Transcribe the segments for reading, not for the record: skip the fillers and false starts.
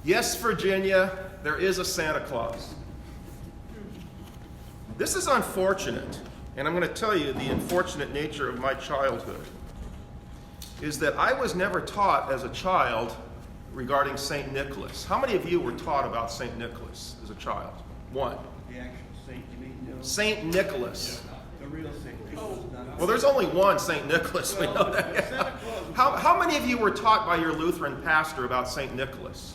Yes, Virginia, there is a Santa Claus. This is unfortunate, and I'm going to tell you the unfortunate nature of my childhood is that I was never taught as a child regarding St. Nicholas. How many of you were taught about St. Nicholas as a child? One. The actual saint, you mean? No. St. Nicholas. The real Saint Nicholas. Well, there's only one St. Nicholas. We know that. Santa Claus. How many of you were taught by your Lutheran pastor about St. Nicholas?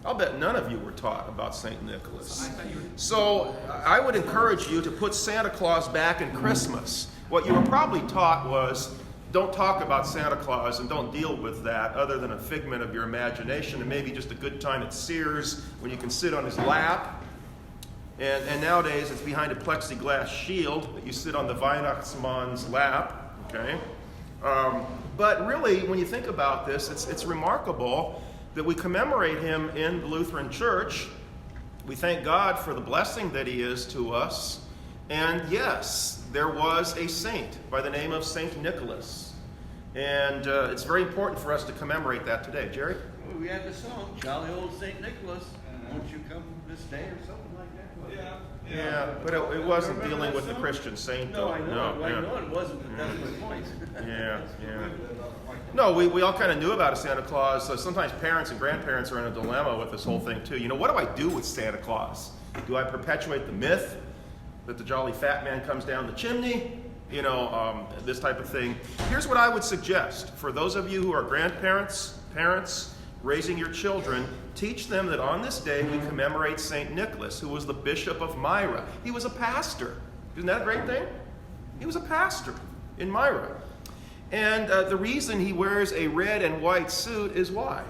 I'll bet none of you were taught about St. Nicholas. So I would encourage you to put Santa Claus back in Christmas. What you were probably taught was don't talk about Santa Claus and don't deal with that other than a figment of your imagination and maybe just a good time at Sears when you can sit on his lap. And nowadays it's behind a plexiglass shield that you sit on the Weihnachtsmann's lap. Okay? But really, when you think about this, it's remarkable that we commemorate him in the Lutheran Church. We thank God for the blessing that he is to us. And yes, there was a saint by the name of St. Nicholas. And it's very important for us to commemorate that today. Jerry? Well, we had the song, Jolly Old St. Nicholas. Won't you come this day or something like that? Yeah, but it wasn't dealing with the Christian saint, though. No, I know it wasn't, but that's my point. Yeah. No, we all kind of knew about a Santa Claus. So sometimes parents and grandparents are in a dilemma with this whole thing, too. You know, what do I do with Santa Claus? Do I perpetuate the myth that the jolly fat man comes down the chimney? You know, this type of thing. Here's what I would suggest. For those of you who are grandparents, parents, raising your children, teach them that on this day we commemorate St. Nicholas, who was the Bishop of Myra. He was a pastor. Isn't that a great thing? He was a pastor in Myra. And the reason he wears a red and white suit is why?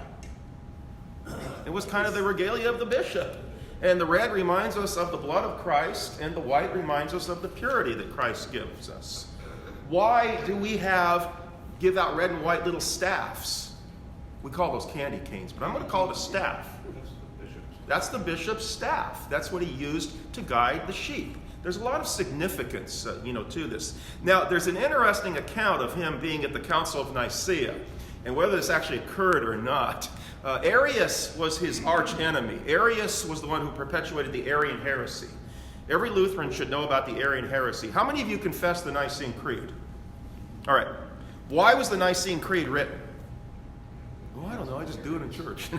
It was kind of the regalia of the bishop. And the red reminds us of the blood of Christ, and the white reminds us of the purity that Christ gives us. Why do we give out red and white little staffs? We call those candy canes, but I'm going to call it a staff. That's the bishop's staff. That's what he used to guide the sheep. There's a lot of significance, to this. Now, there's an interesting account of him being at the Council of Nicaea, and whether this actually occurred or not. Arius was his arch enemy. Arius was the one who perpetuated the Arian heresy. Every Lutheran should know about the Arian heresy. How many of you confess the Nicene Creed? All right. Why was the Nicene Creed written? Oh, I don't know. I just do it in church.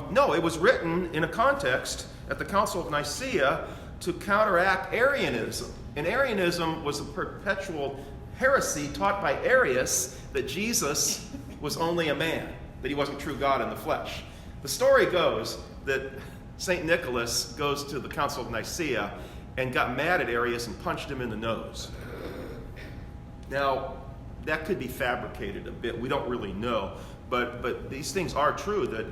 No, it was written in a context at the Council of Nicaea to counteract Arianism. And Arianism was a perpetual heresy taught by Arius that Jesus was only a man, that he wasn't true God in the flesh. The story goes that St. Nicholas goes to the Council of Nicaea and got mad at Arius and punched him in the nose. Now, that could be fabricated a bit. We don't really know. But these things are true, that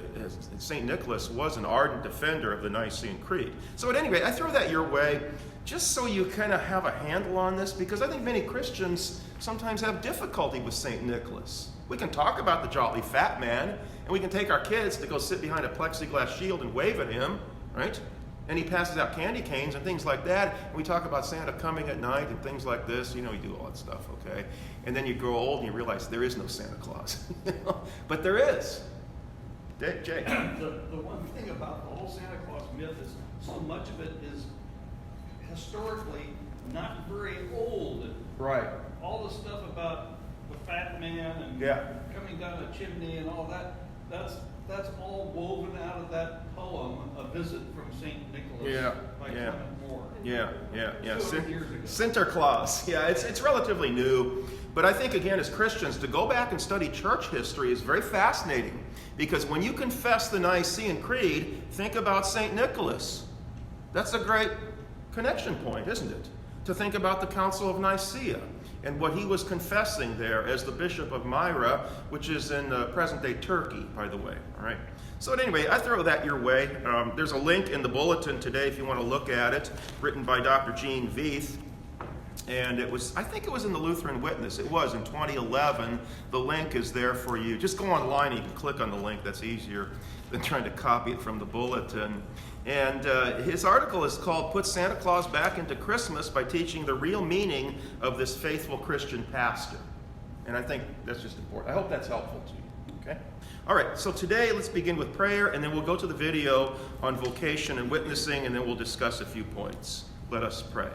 St. Nicholas was an ardent defender of the Nicene Creed. So at any rate, I throw that your way just so you kind of have a handle on this, because I think many Christians sometimes have difficulty with St. Nicholas. We can talk about the jolly fat man, and we can take our kids to go sit behind a plexiglass shield and wave at him, right? And he passes out candy canes and things like that. And we talk about Santa coming at night and things like this. You know, you do all that stuff, okay? And then you grow old and you realize there is no Santa Claus. But there is. Jay. The one thing about the whole Santa Claus myth is so much of it is historically not very old. Right. All the stuff about the fat man and coming down a chimney and all that, that's all woven out of that poem, A Visit from St. Nicholas by Clement Moore. Yeah. 200 years ago. Sinterklaas. Yeah, it's relatively new. But I think, again, as Christians, to go back and study church history is very fascinating. Because when you confess the Nicene Creed, think about St. Nicholas. That's a great connection point, isn't it? To think about the Council of Nicaea and what he was confessing there as the Bishop of Myra, which is in present-day Turkey, by the way. All right. So anyway, I throw that your way. There's a link in the bulletin today if you want to look at it, written by Dr. Gene Veith. And I think it was in the Lutheran Witness. It was in 2011. The link is there for you. Just go online and you can click on the link. That's easier than trying to copy it from the bulletin. And his article is called Put Santa Claus Back into Christmas by Teaching the Real Meaning of This Faithful Christian Pastor. And I think that's just important. I hope that's helpful to you. Okay? All right, so today let's begin with prayer, and then we'll go to the video on vocation and witnessing, and then we'll discuss a few points. Let us pray.